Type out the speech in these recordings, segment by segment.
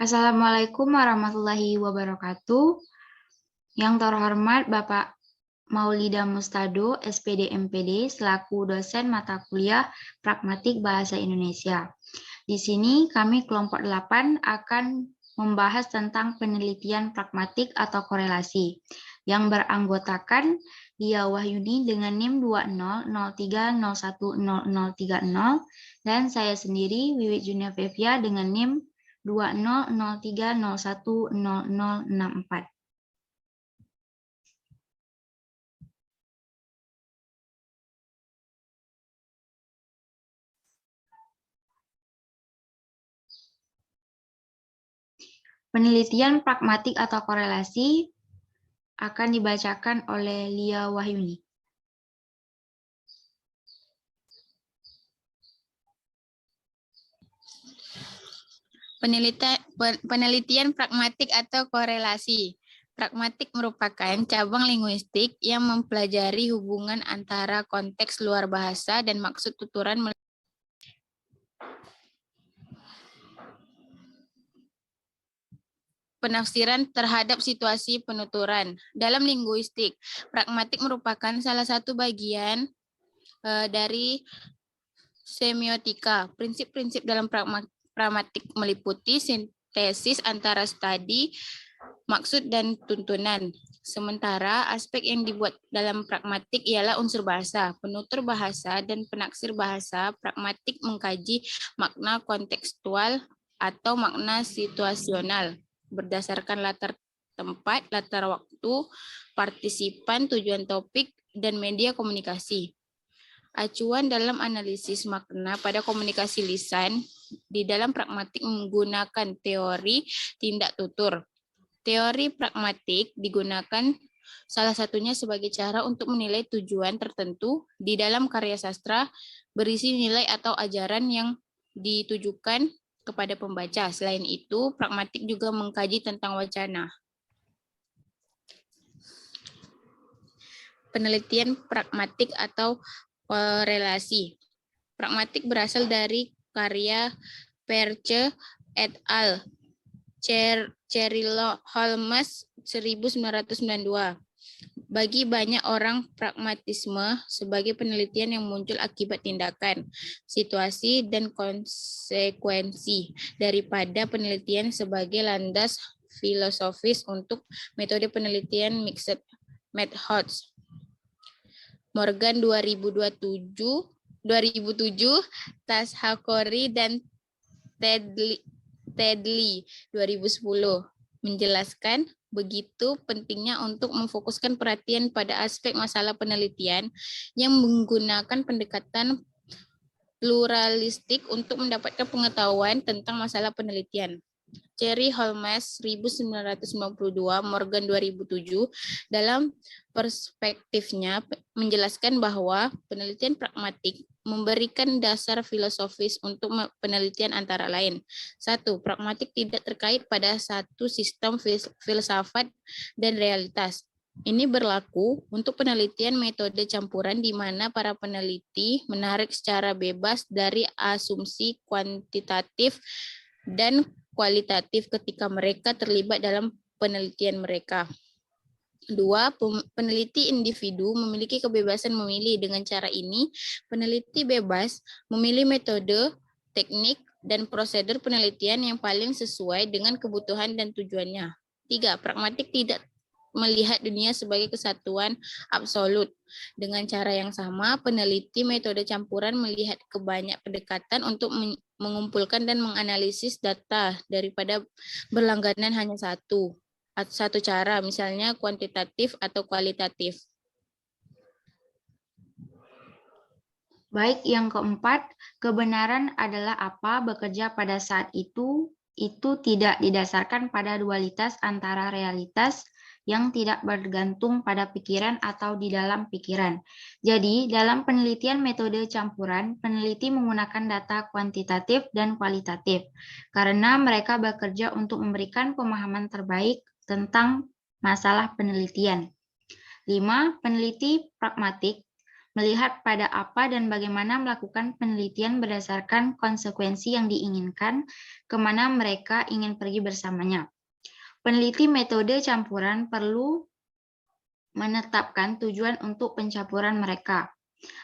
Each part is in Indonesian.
Assalamualaikum warahmatullahi wabarakatuh. Yang terhormat Bapak Maulida Mustado, SPD MPD, selaku dosen mata kuliah Pragmatik Bahasa Indonesia. Di sini kami kelompok 8 akan membahas tentang penelitian pragmatik atau korelasi yang beranggotakan Lia Wahyuni dengan NIM 2003010030 dan saya sendiri Wiwit Junia Fevia dengan NIM 2003010064. Penelitian pragmatik atau korelasi akan dibacakan oleh Lia Wahyuni. Penelitian pragmatik atau korelasi. Pragmatik merupakan cabang linguistik yang mempelajari hubungan antara konteks luar bahasa dan maksud tuturan penafsiran terhadap situasi penuturan. Dalam linguistik, pragmatik merupakan salah satu bagian dari semiotika. Prinsip-prinsip dalam pragmatik meliputi sintesis antara studi, maksud, dan tuntunan. Sementara aspek yang dibuat dalam pragmatik ialah unsur bahasa, penutur bahasa, dan penaksir bahasa. Pragmatik mengkaji makna kontekstual atau makna situasional berdasarkan latar tempat, latar waktu, partisipan, tujuan topik, dan media komunikasi. Acuan dalam analisis makna pada komunikasi lisan di dalam pragmatik menggunakan teori tindak tutur. Teori pragmatik digunakan salah satunya sebagai cara untuk menilai tujuan tertentu di dalam karya sastra berisi nilai atau ajaran yang ditujukan kepada pembaca. Selain itu, pragmatik juga mengkaji tentang wacana. Penelitian pragmatik atau korelasi. Pragmatik berasal dari karya Peirce et al. Cerrillo Holmes 1992. Bagi banyak orang, pragmatisme sebagai penelitian yang muncul akibat tindakan, situasi, dan konsekuensi daripada penelitian sebagai landas filosofis untuk metode penelitian mixed methods. Morgan 2007, Tashakori, dan Tedley 2010 menjelaskan begitu pentingnya untuk memfokuskan perhatian pada aspek masalah penelitian yang menggunakan pendekatan pluralistik untuk mendapatkan pengetahuan tentang masalah penelitian. Cherry Holmes 1992, Morgan 2007, dalam perspektifnya menjelaskan bahwa penelitian pragmatik memberikan dasar filosofis untuk penelitian antara lain. 1. Pragmatik tidak terkait pada satu sistem filsafat dan realitas. Ini berlaku untuk penelitian metode campuran di mana para peneliti menarik secara bebas dari asumsi kuantitatif dan kualitatif ketika mereka terlibat dalam penelitian mereka. 2. Peneliti individu memiliki kebebasan memilih. Dengan cara ini, peneliti bebas memilih metode, teknik, dan prosedur penelitian yang paling sesuai dengan kebutuhan dan tujuannya. 3. Pragmatik tidak melihat dunia sebagai kesatuan absolut. Dengan cara yang sama, peneliti metode campuran melihat kebanyak pendekatan untuk mengumpulkan dan menganalisis data daripada berlangganan hanya satu cara, misalnya kuantitatif atau kualitatif. Baik, yang keempat, kebenaran adalah apa bekerja pada saat itu tidak didasarkan pada dualitas antara realitas yang tidak bergantung pada pikiran atau di dalam pikiran. Jadi, dalam penelitian metode campuran, peneliti menggunakan data kuantitatif dan kualitatif, karena mereka bekerja untuk memberikan pemahaman terbaik tentang masalah penelitian. 5. Peneliti pragmatik melihat pada apa dan bagaimana melakukan penelitian berdasarkan konsekuensi yang diinginkan, kemana mereka ingin pergi bersamanya. Peneliti metode campuran perlu menetapkan tujuan untuk pencampuran mereka.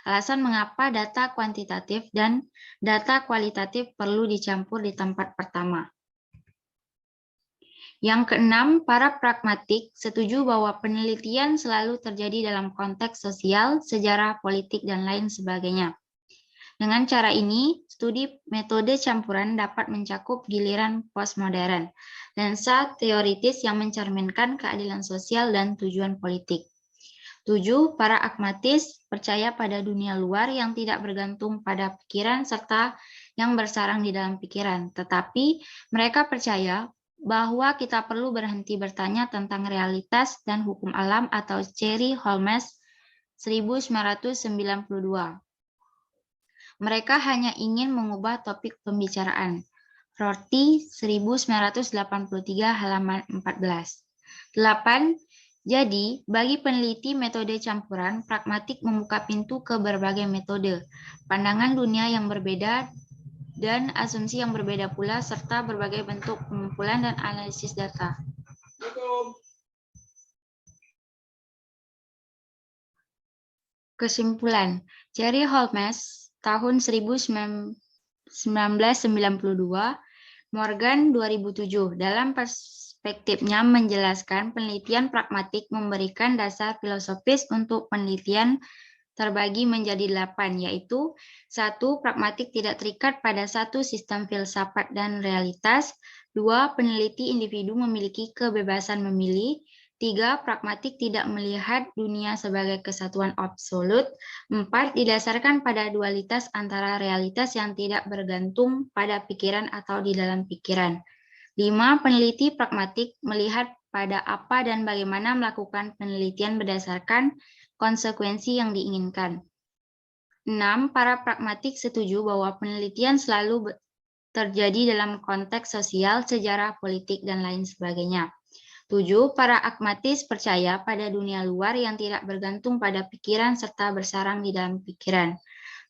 Alasan mengapa data kuantitatif dan data kualitatif perlu dicampur di tempat pertama. Yang keenam, para pragmatik setuju bahwa penelitian selalu terjadi dalam konteks sosial, sejarah, politik, dan lain sebagainya. Dengan cara ini, studi metode campuran dapat mencakup giliran postmodern, lensa teoritis yang mencerminkan keadilan sosial dan tujuan politik. 7. Para agmatis percaya pada dunia luar yang tidak bergantung pada pikiran serta yang bersarang di dalam pikiran, tetapi mereka percaya bahwa kita perlu berhenti bertanya tentang realitas dan hukum alam atau Cherry Holmes 1992. Mereka hanya ingin mengubah topik pembicaraan. Rorty 1983 halaman 14. 8. Jadi, bagi peneliti metode campuran, pragmatik membuka pintu ke berbagai metode, pandangan dunia yang berbeda, dan asumsi yang berbeda pula, serta berbagai bentuk pengumpulan dan analisis data. Kesimpulan, Cherry Holmes tahun 1992, Morgan 2007, dalam perspektifnya menjelaskan penelitian pragmatik memberikan dasar filosofis untuk penelitian terbagi menjadi 8, yaitu 1. Pragmatik tidak terikat pada satu sistem filsafat dan realitas. 2. Peneliti individu memiliki kebebasan memilih. 3. Pragmatik tidak melihat dunia sebagai kesatuan absolut. 4. Didasarkan pada dualitas antara realitas yang tidak bergantung pada pikiran atau di dalam pikiran. 5. Peneliti pragmatik melihat pada apa dan bagaimana melakukan penelitian berdasarkan konsekuensi yang diinginkan. 6. Para pragmatik setuju bahwa penelitian selalu terjadi dalam konteks sosial, sejarah, politik, dan lain sebagainya. 7. Para agmatis percaya pada dunia luar yang tidak bergantung pada pikiran serta bersarang di dalam pikiran.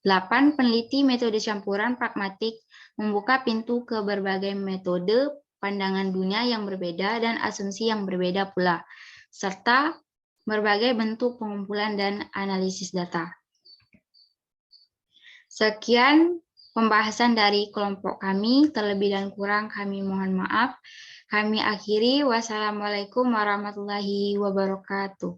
8. Peneliti metode campuran pragmatik membuka pintu ke berbagai metode, pandangan dunia yang berbeda, dan asumsi yang berbeda pula, serta berbagai bentuk pengumpulan dan analisis data. Sekian pembahasan dari kelompok kami, terlebih dan kurang kami mohon maaf. Kami akhiri, wassalamualaikum warahmatullahi wabarakatuh.